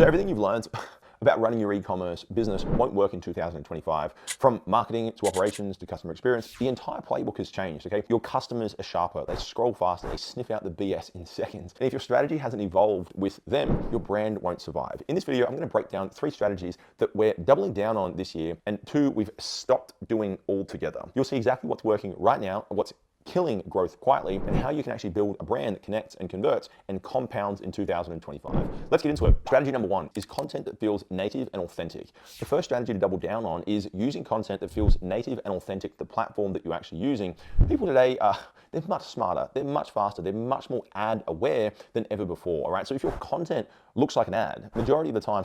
So everything you've learned about running your e-commerce business won't work in 2025. From marketing to operations to customer experience, the entire playbook has changed, okay? Your customers are sharper, they scroll faster, they sniff out the BS in seconds. And if your strategy hasn't evolved with them, your brand won't survive. In this video, I'm gonna break down 3 strategies that we're doubling down on this year, and 2 we've stopped doing altogether. You'll see exactly what's working right now, what's killing growth quietly, and how you can actually build a brand that connects and converts and compounds in 2025. Let's get into it. Strategy number 1 is content that feels native and authentic. The first strategy to double down on is using content that feels native and authentic to the platform that you're actually using. People today they're much smarter, they're much faster, they're much more ad aware than ever before, all right? So if your content looks like an ad, majority of the time,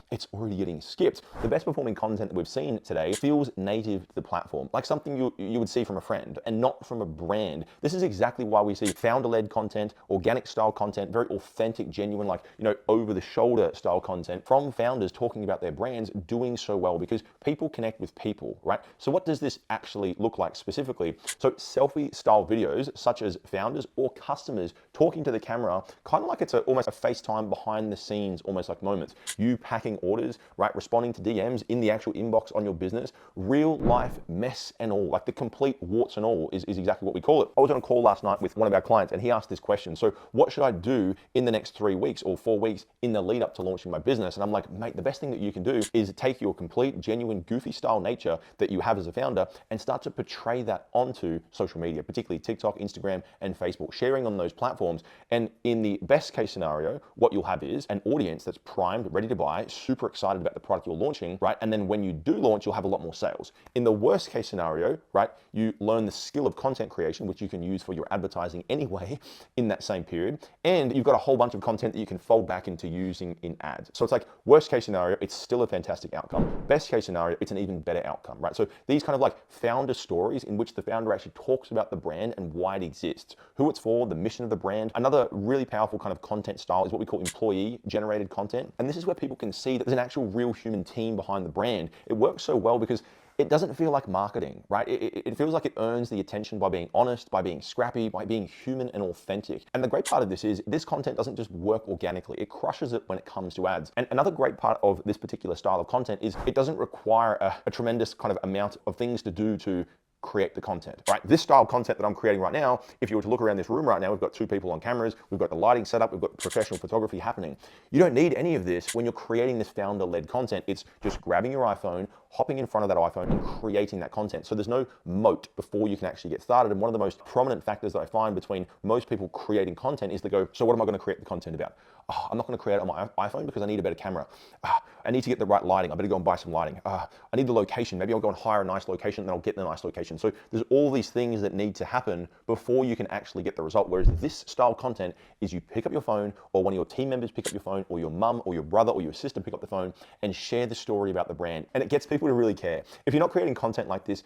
it's already getting skipped. The best performing content that we've seen today feels native to the platform, like something you would see from a friend and not from a brand. This is exactly why we see founder-led content, organic style content, very authentic, genuine, like, over-the-shoulder style content from founders talking about their brands doing so well, because people connect with people, right? So what does this actually look like specifically? So selfie style videos, such as founders or customers talking to the camera, kind of like it's almost a FaceTime behind the scenes, almost like moments. You packing orders, right? Responding to DMs in the actual inbox on your business, real life mess and all, like the complete warts and all is exactly what we call it. I was on a call last night with one of our clients and he asked this question. So what should I do in the next 3 weeks or 4 weeks in the lead up to launching my business? And I'm like, mate, the best thing that you can do is take your complete, genuine, goofy style nature that you have as a founder and start to portray that onto social media, particularly TikTok, Instagram, and Facebook, sharing on those platforms. And in the best case scenario, what you'll have is an audience that's primed, ready to buy, super excited about the product you're launching, right? And then when you do launch, you'll have a lot more sales. In the worst case scenario, right, you learn the skill of content creation, which you can use for your advertising anyway in that same period. And you've got a whole bunch of content that you can fold back into using in ads. So it's like worst case scenario, it's still a fantastic outcome. Best case scenario, it's an even better outcome, right? So these kind of like founder stories in which the founder actually talks about the brand and why it exists, who it's for, the mission of the brand. Another really powerful kind of content style is what we call employee generated content. And this is where people can see that there's an actual real human team behind the brand. It works so well because it doesn't feel like marketing, right? It feels like it earns the attention by being honest, by being scrappy, by being human and authentic. And the great part of this is this content doesn't just work organically. It crushes it when it comes to ads. And another great part of this particular style of content is it doesn't require a tremendous kind of amount of things to do to create the content, right? This style of content that I'm creating right now, if you were to look around this room right now, we've got 2 people on cameras, we've got the lighting set up, we've got professional photography happening. You don't need any of this when you're creating this founder-led content. It's just grabbing your iPhone, hopping in front of that iPhone and creating that content. So there's no moat before you can actually get started. And one of the most prominent factors that I find between most people creating content is they go, so what am I going to create the content about? Oh, I'm not going to create it on my iPhone because I need a better camera. I need to get the right lighting. I better go and buy some lighting. I need the location. Maybe I'll go and hire a nice location and then I'll get the nice location. So there's all these things that need to happen before you can actually get the result. Whereas this style content is you pick up your phone, or one of your team members pick up your phone, or your mum or your brother or your sister pick up the phone and share the story about the brand. And it gets people to really care. If you're not creating content like this,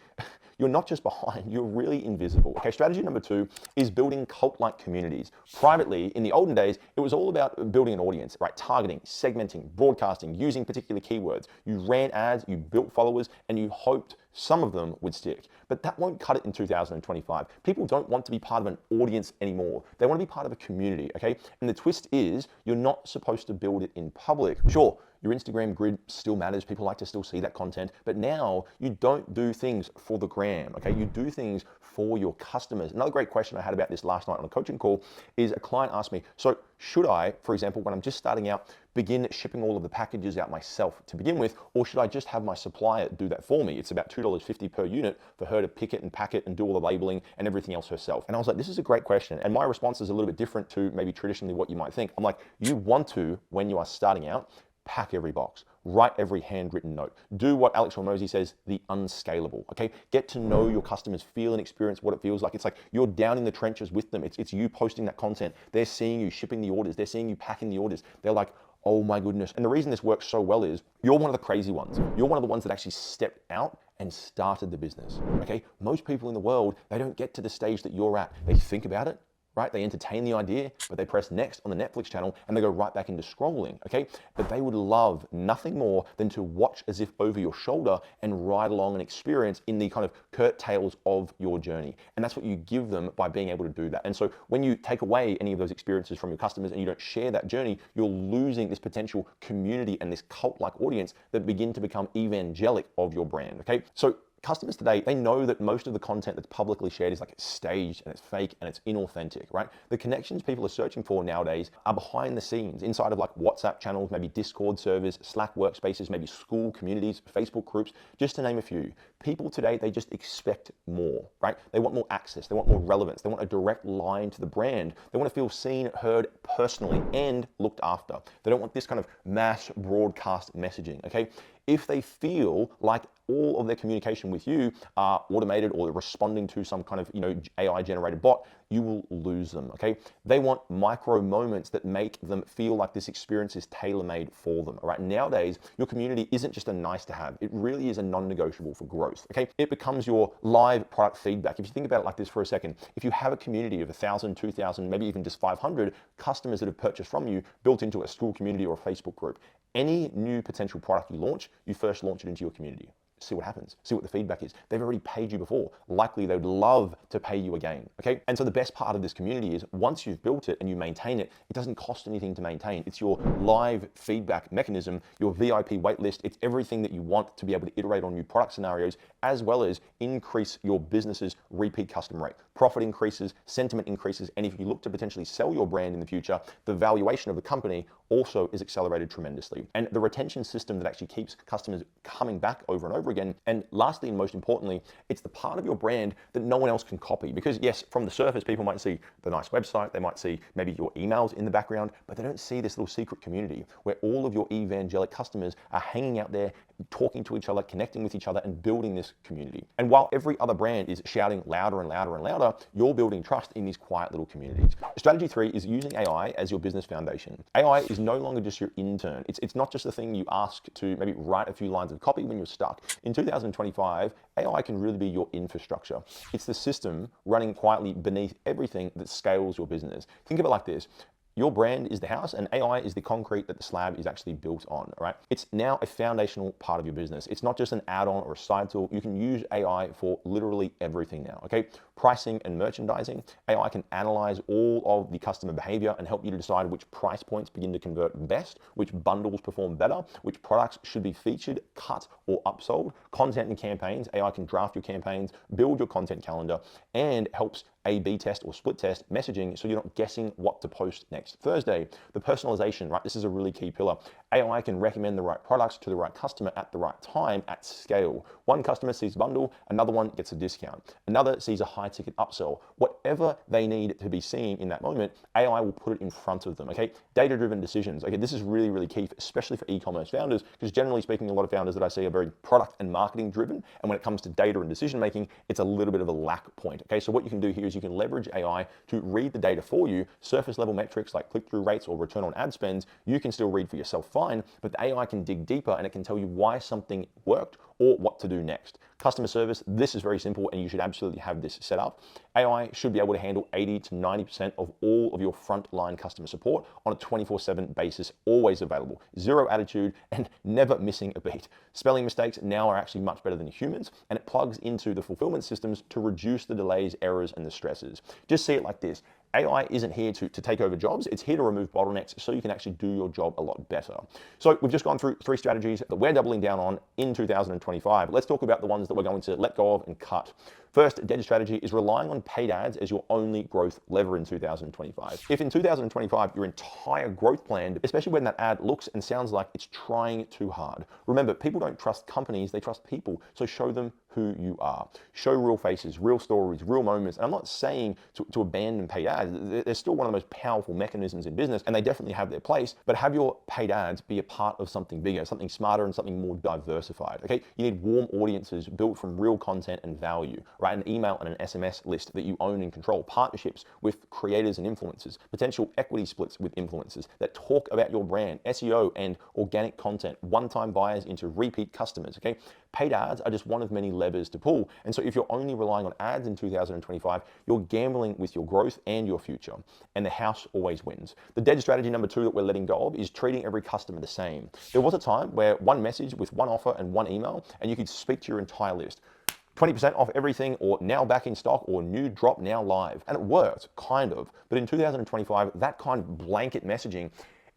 you're not just behind, you're really invisible. Okay, strategy number 2 is building cult-like communities. Privately, in the olden days, it was all about building an audience, right? Targeting, segmenting, broadcasting, using particular keywords. You ran ads, you built followers, and you hoped some of them would stick. But that won't cut it in 2025. People don't want to be part of an audience anymore. They want to be part of a community, okay? And the twist is you're not supposed to build it in public. Sure, your Instagram grid still matters. People like to still see that content. But now you don't do things for the gram, okay? You do things for your customers. Another great question I had about this last night on a coaching call is a client asked me, so should I, for example, when I'm just starting out, begin shipping all of the packages out myself to begin with, or should I just have my supplier do that for me? It's about $2.50 per unit for her to pick it and pack it and do all the labeling and everything else herself. And I was like, this is a great question. And my response is a little bit different to maybe traditionally what you might think. I'm like, you want to, when you are starting out, pack every box, write every handwritten note, do what Alex Hormozy says, the unscalable, okay? Get to know your customers, feel and experience what it feels like. It's like you're down in the trenches with them. It's you posting that content. They're seeing you shipping the orders. They're seeing you packing the orders. They're like, oh my goodness. And the reason this works so well is you're one of the crazy ones. You're one of the ones that actually stepped out and started the business, okay? Most people in the world, they don't get to the stage that you're at. They think about it, right? They entertain the idea, but they press next on the Netflix channel and they go right back into scrolling, okay? But they would love nothing more than to watch as if over your shoulder and ride along an experience in the kind of curtails of your journey. And that's what you give them by being able to do that. And so when you take away any of those experiences from your customers and you don't share that journey, you're losing this potential community and this cult-like audience that begin to become evangelic of your brand, okay? So customers today, they know that most of the content that's publicly shared is like staged and it's fake and it's inauthentic, right? The connections people are searching for nowadays are behind the scenes, inside of like WhatsApp channels, maybe Discord servers, Slack workspaces, maybe school communities, Facebook groups, just to name a few. People today, they just expect more, right? They want more access, they want more relevance, they want a direct line to the brand. They want to feel seen, heard personally, and looked after. They don't want this kind of mass broadcast messaging, okay? If they feel like all of their communication with you are automated or they're responding to some kind of, AI generated bot, you will lose them, okay? They want micro moments that make them feel like this experience is tailor-made for them, all right? Nowadays, your community isn't just a nice to have. It really is a non-negotiable for growth, okay? It becomes your live product feedback. If you think about it like this for a second, if you have a community of 1,000, 2,000, maybe even just 500 customers that have purchased from you built into a school community or a Facebook group, any new potential product you launch, you first launch it into your community. See what happens, see what the feedback is. They've already paid you before. Likely they would love to pay you again, okay? And so the best part of this community is once you've built it and you maintain it, it doesn't cost anything to maintain. It's your live feedback mechanism, your VIP waitlist. It's everything that you want to be able to iterate on new product scenarios, as well as increase your business's repeat customer rate. Profit increases, sentiment increases, and if you look to potentially sell your brand in the future, the valuation of the company also is accelerated tremendously. And the retention system that actually keeps customers coming back over and over again. And lastly, and most importantly, it's the part of your brand that no one else can copy. Because yes, from the surface, people might see the nice website, they might see maybe your emails in the background, but they don't see this little secret community where all of your evangelic customers are hanging out there, talking to each other, connecting with each other, and building this community. And while every other brand is shouting louder and louder and louder, you're building trust in these quiet little communities. Strategy 3 is using AI as your business foundation. AI is no longer just your intern. It's not just the thing you ask to maybe write a few lines of copy when you're stuck. In 2025, AI can really be your infrastructure. It's the system running quietly beneath everything that scales your business. Think of it like this. Your brand is the house and AI is the concrete that the slab is actually built on, all right? It's now a foundational part of your business. It's not just an add-on or a side tool. You can use AI for literally everything now, okay? Pricing and merchandising. AI can analyze all of the customer behavior and help you to decide which price points begin to convert best, which bundles perform better, which products should be featured, cut, or upsold. Content and campaigns. AI can draft your campaigns, build your content calendar, and helps A/B test or split test messaging so you're not guessing what to post next Thursday. The personalization, right? This is a really key pillar. AI can recommend the right products to the right customer at the right time at scale. One customer sees a bundle, another one gets a discount. Another sees a high ticket upsell. Whatever they need to be seeing in that moment, AI will put it in front of them, okay? Data-driven decisions. Okay, this is really, really key, especially for e-commerce founders, because generally speaking, a lot of founders that I see are very product and marketing driven. And when it comes to data and decision making, it's a little bit of a lack point, okay? So what you can do here is you can leverage AI to read the data for you. Surface level metrics like click-through rates or return on ad spends, you can still read for yourself fine, but the AI can dig deeper and it can tell you why something worked or what to do next. Customer service, this is very simple and you should absolutely have this set up. AI should be able to handle 80 to 90% of all of your frontline customer support on a 24/7 basis, always available, zero attitude and never missing a beat. Spelling mistakes now are actually much better than humans and it plugs into the fulfillment systems to reduce the delays, errors, and the stresses. Just see it like this. AI isn't here to take over jobs, it's here to remove bottlenecks so you can actually do your job a lot better. So we've just gone through 3 strategies that we're doubling down on in 2025. Let's talk about the ones that we're going to let go of and cut. First, dead strategy is relying on paid ads as your only growth lever in 2025. If in 2025 your entire growth plan, especially when that ad looks and sounds like it's trying too hard. Remember, people don't trust companies, they trust people. So show them who you are. Show real faces, real stories, real moments. And I'm not saying to abandon paid ads. They're still one of the most powerful mechanisms in business and they definitely have their place, but have your paid ads be a part of something bigger, something smarter and something more diversified, okay? You need warm audiences built from real content and value, right? An email and an SMS list that you own and control, partnerships with creators and influencers, potential equity splits with influencers that talk about your brand, SEO and organic content, one-time buyers into repeat customers, okay? Paid ads are just one of many levers levers to pull. And so if you're only relying on ads in 2025, you're gambling with your growth and your future. And the house always wins. The dead strategy number 2 that we're letting go of is treating every customer the same. There was a time where one message with one offer and one email, and you could speak to your entire list. 20% off everything, or now back in stock, or new drop now live. And it worked, kind of. But in 2025, that kind of blanket messaging,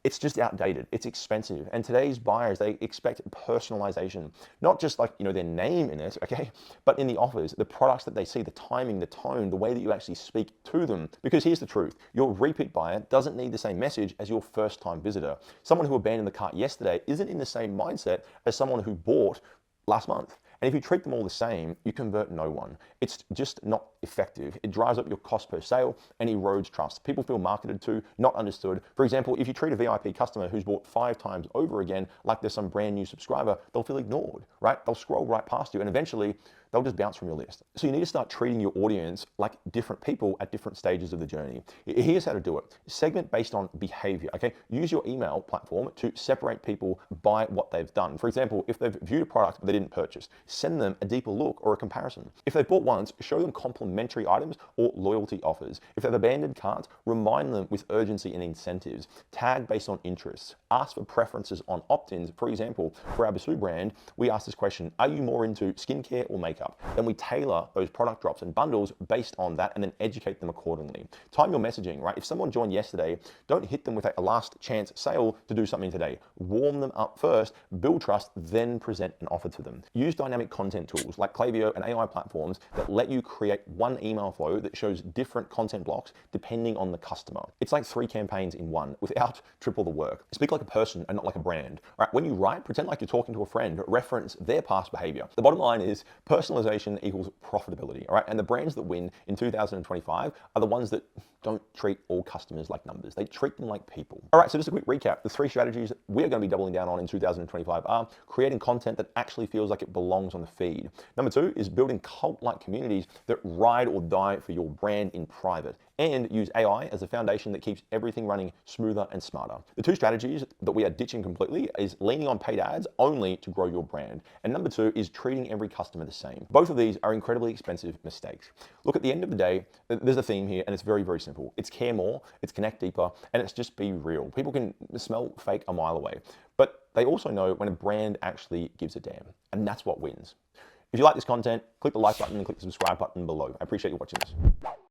it's just outdated. It's expensive. And today's buyers, they expect personalization, not just like, their name in it, okay? But in the offers, the products that they see, the timing, the tone, the way that you actually speak to them. Because here's the truth. Your repeat buyer doesn't need the same message as your first time visitor. Someone who abandoned the cart yesterday isn't in the same mindset as someone who bought last month. And if you treat them all the same, you convert no one. It's just not effective. It drives up your cost per sale and erodes trust. People feel marketed to, not understood. For example, if you treat a VIP customer who's bought 5 times over again like they're some brand new subscriber, they'll feel ignored, right? They'll scroll right past you, and eventually they'll just bounce from your list. So you need to start treating your audience like different people at different stages of the journey. Here's how to do it. Segment based on behavior, okay? Use your email platform to separate people by what they've done. For example, if they've viewed a product they didn't purchase, send them a deeper look or a comparison. If they've bought once, show them complimentary items or loyalty offers. If they've abandoned carts, remind them with urgency and incentives. Tag based on interests. Ask for preferences on opt-ins. For example, for our Basu brand, we ask this question: are you more into skincare or makeup? Then we tailor those product drops and bundles based on that, and then educate them accordingly. Time your messaging, right? If someone joined yesterday, don't hit them with a last chance sale to do something today. Warm them up first, build trust, then present an offer to them. Use dynamic content tools like Klaviyo and AI platforms that let you create one email flow that shows different content blocks depending on the customer. It's like 3 campaigns in one without triple the work. Speak like a person and not like a brand. All right, when you write, pretend like you're talking to a friend, reference their past behavior. The bottom line is personalization equals profitability, all right? And the brands that win in 2025 are the ones that don't treat all customers like numbers. They treat them like people. All right, so just a quick recap. The 3 strategies we're going to be doubling down on in 2025 are creating content that actually feels like it belongs on the feed. Number 2 is building cult-like communities that ride or die for your brand in private, and use AI as a foundation that keeps everything running smoother and smarter. The 2 strategies that we are ditching completely is leaning on paid ads only to grow your brand. And number 2 is treating every customer the same. Both of these are incredibly expensive mistakes. Look, at the end of the day, there's a theme here, and it's very, very simple. It's care more, it's connect deeper, and it's just be real. People can smell fake a mile away, but they also know when a brand actually gives a damn, and that's what wins. If you like this content, click the like button and click the subscribe button below. I appreciate you watching this.